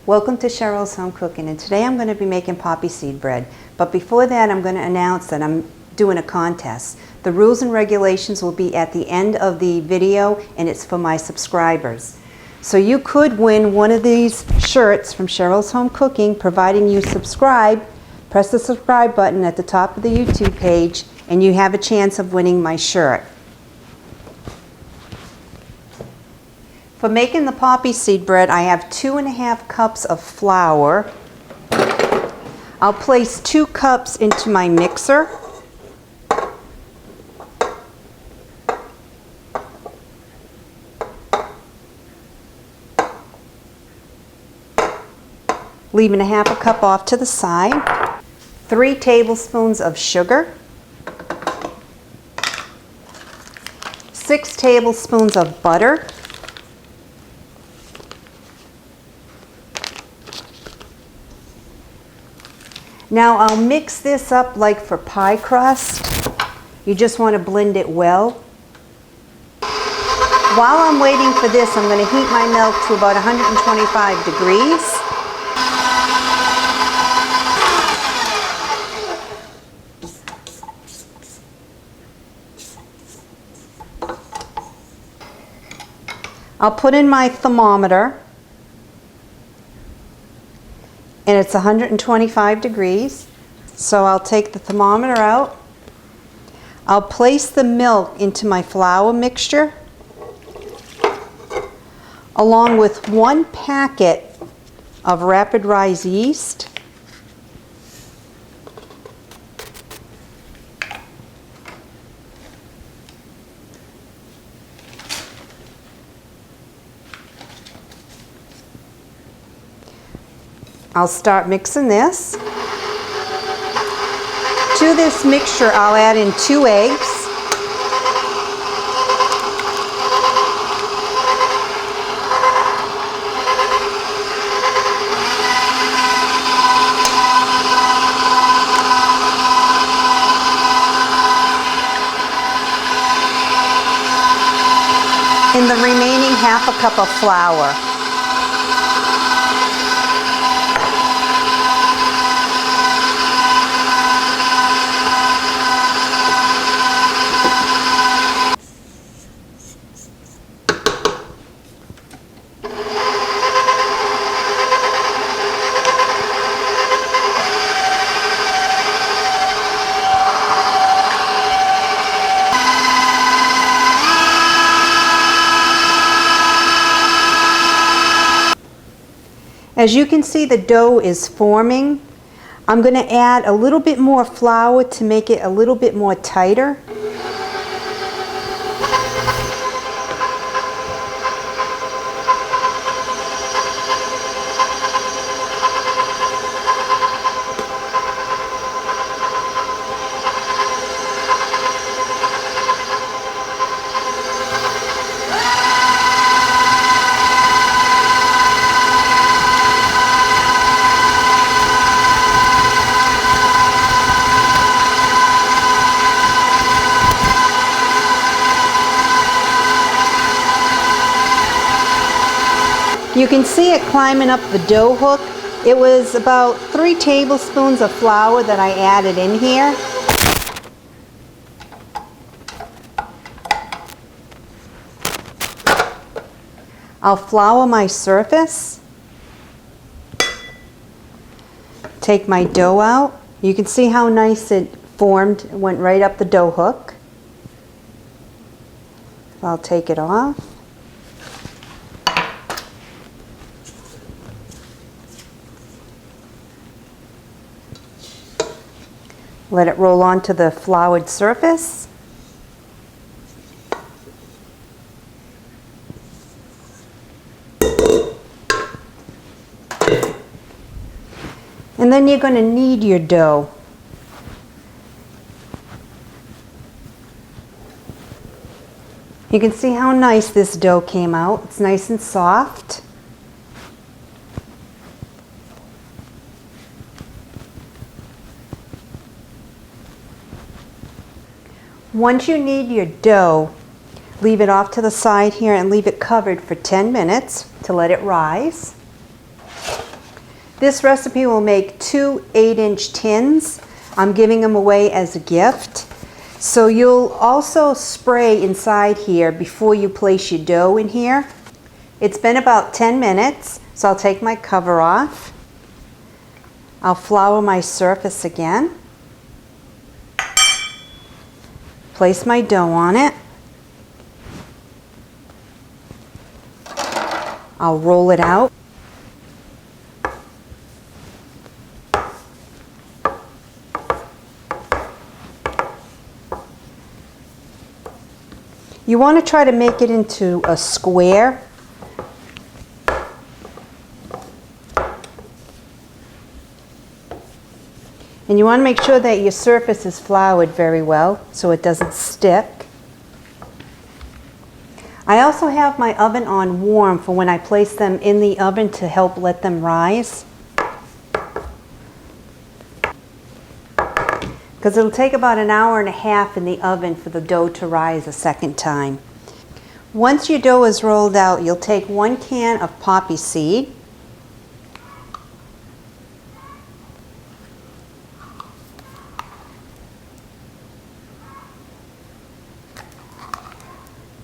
Welcome to Cheryl's Home Cooking, and today I'm going to be making poppy seed bread. But before that, I'm going to announce that I'm doing a contest. The rules and regulations will be at the end of the video, and it's for my subscribers. So you could win one of these shirts from Cheryl's Home Cooking, providing you subscribe. Press the subscribe button at the top of the YouTube page, and you have a chance of winning my shirt. For making the poppy seed bread, I have 2½ cups of flour. I'll place 2 cups into my mixer. Leaving ½ cup off to the side. 3 tablespoons of sugar. 6 tablespoons of butter. Now I'll mix this up like for pie crust. You just want to blend it well. While I'm waiting for this, I'm going to heat my milk to about 125 degrees. I'll put in my thermometer, and it's 125 degrees. So I'll take the thermometer out. I'll place the milk into my flour mixture, along with 1 packet of rapid rise yeast. I'll start mixing this. To this mixture, I'll add in 2 eggs. And the remaining ½ cup of flour. As you can see, the dough is forming. I'm going to add a little bit more flour to make it a little bit more tighter. You can see it climbing up the dough hook. It was about 3 tablespoons of flour that I added in here. I'll flour my surface. Take my dough out. You can see how nice it formed. It went right up the dough hook. I'll take it off. Let it roll onto the floured surface. And then you're going to knead your dough. You can see how nice this dough came out. It's nice and soft. Once you knead your dough, leave it off to the side here and leave it covered for 10 minutes to let it rise. This recipe will make 2 8-inch tins. I'm giving them away as a gift. So you'll also spray inside here before you place your dough in here. It's been about 10 minutes, so I'll take my cover off. I'll flour my surface again. Place my dough on it. I'll roll it out. You want to try to make it into a square. And you want to make sure that your surface is floured very well so it doesn't stick. I also have my oven on warm for when I place them in the oven to help let them rise. Because it'll take about an hour and a half in the oven for the dough to rise a second time. Once your dough is rolled out, you'll take 1 can of poppy seed.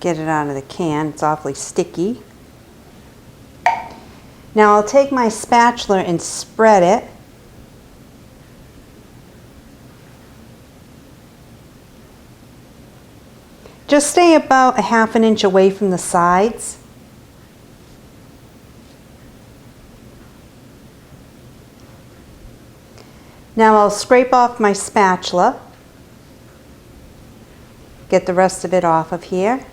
Get it out of the can, it's awfully sticky. Now I'll take my spatula and spread it. Just stay about a ½ an inch away from the sides. Now I'll scrape off my spatula. Get the rest of it off of here.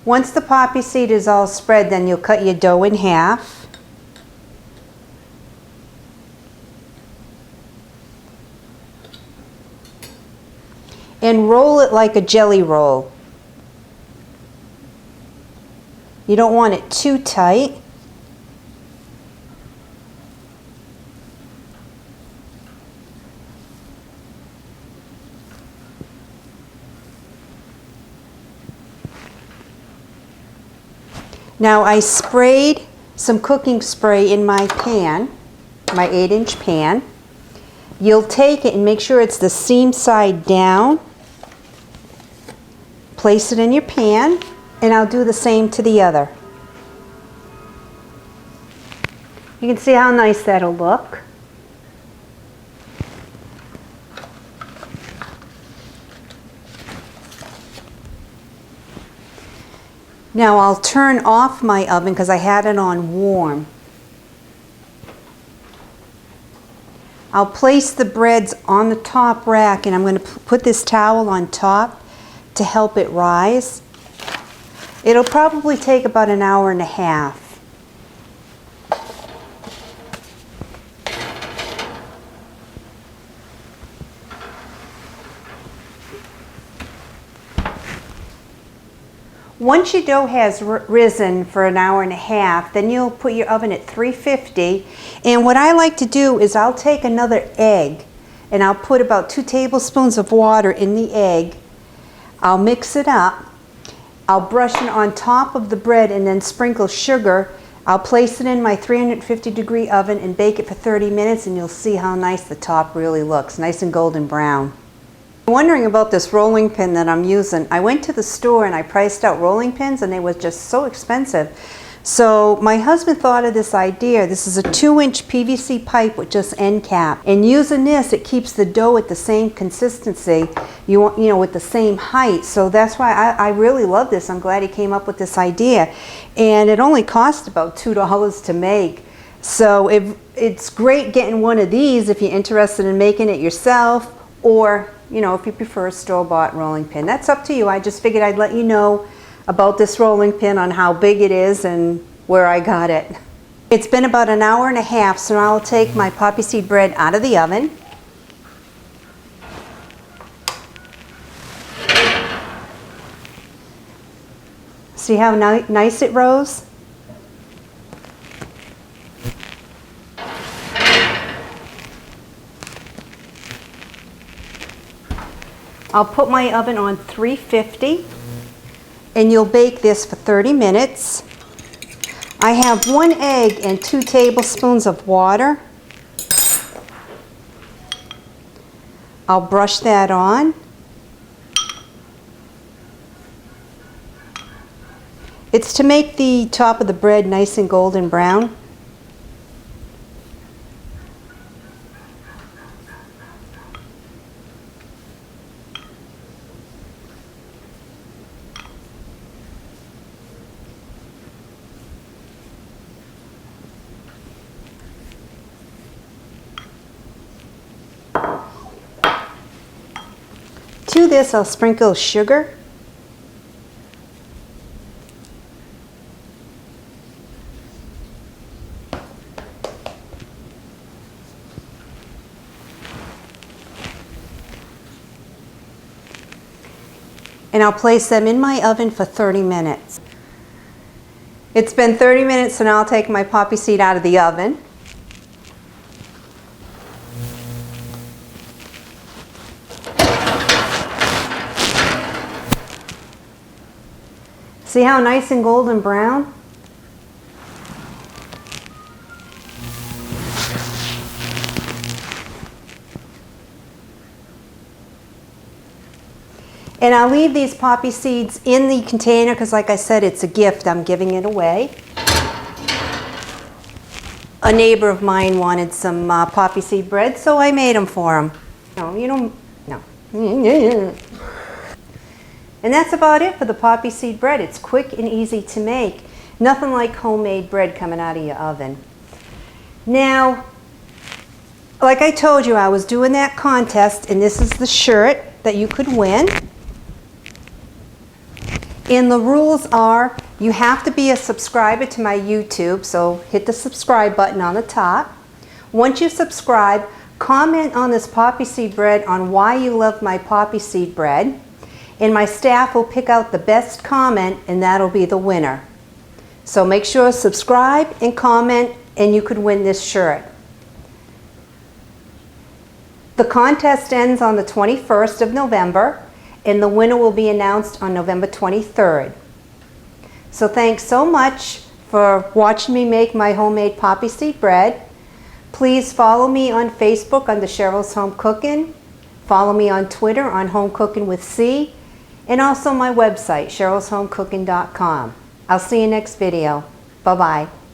Once the poppy seed is all spread, then you'll cut your dough in half. And roll it like a jelly roll. You don't want it too tight. Now I sprayed some cooking spray in my pan, my 8-inch pan. You'll take it and make sure it's the seam side down. Place it in your pan, and I'll do the same to the other. You can see how nice that'll look. Now I'll turn off my oven because I had it on warm. I'll place the breads on the top rack, and I'm going to put this towel on top to help it rise. It'll probably take about an hour and a half. Once your dough has risen for an hour and a half, then you'll put your oven at 350. And what I like to do is I'll take another egg and I'll put about 2 tablespoons of water in the egg. I'll mix it up. I'll brush it on top of the bread and then sprinkle sugar. I'll place it in my 350-degree oven and bake it for 30 minutes, and you'll see how nice the top really looks, nice and golden brown. Wondering about this rolling pin that I'm using. I went to the store and I priced out rolling pins, and they were just so expensive. So my husband thought of this idea. This is a 2-inch PVC pipe with just end cap, and using this, it keeps the dough at the same consistency, you know, with the same height. So that's why I really love this. I'm glad he came up with this idea, and it only cost about $2 to make. So it's great getting one of these if you're interested in making it yourself, or you know, if you prefer a store-bought rolling pin. That's up to you. I just figured I'd let you know about this rolling pin, on how big it is and where I got it. It's been about an hour and a half, so I'll take my poppy seed bread out of the oven. See how nice it rose? I'll put my oven on 350 and you'll bake this for 30 minutes. I have 1 egg and 2 tablespoons of water. I'll brush that on. It's to make the top of the bread nice and golden brown. To this, I'll sprinkle sugar. And I'll place them in my oven for 30 minutes. It's been 30 minutes, so now I'll take my poppy seed out of the oven. See how nice and golden brown? And I'll leave these poppy seeds in the container because, like I said, it's a gift. I'm giving it away. A neighbor of mine wanted some poppy seed bread, so I made them for him. No, you don't, no. And that's about it for the poppy seed bread. It's quick and easy to make. Nothing like homemade bread coming out of your oven. Now, like I told you, I was doing that contest, and this is the shirt that you could win. And the rules are, you have to be a subscriber to my YouTube, so hit the subscribe button on the top. Once you subscribe, comment on this poppy seed bread on why you love my poppy seed bread. And my staff will pick out the best comment, and that'll be the winner. So make sure to subscribe and comment, and you could win this shirt. The contest ends on the 21st of November, and the winner will be announced on November 23rd. So thanks so much for watching me make my homemade poppy seed bread. Please follow me on Facebook under Cheryls Home Cooking. Follow me on Twitter on Home Cooking with C. And also my website, cherylshomecooking.com. I'll see you next video. Bye-bye.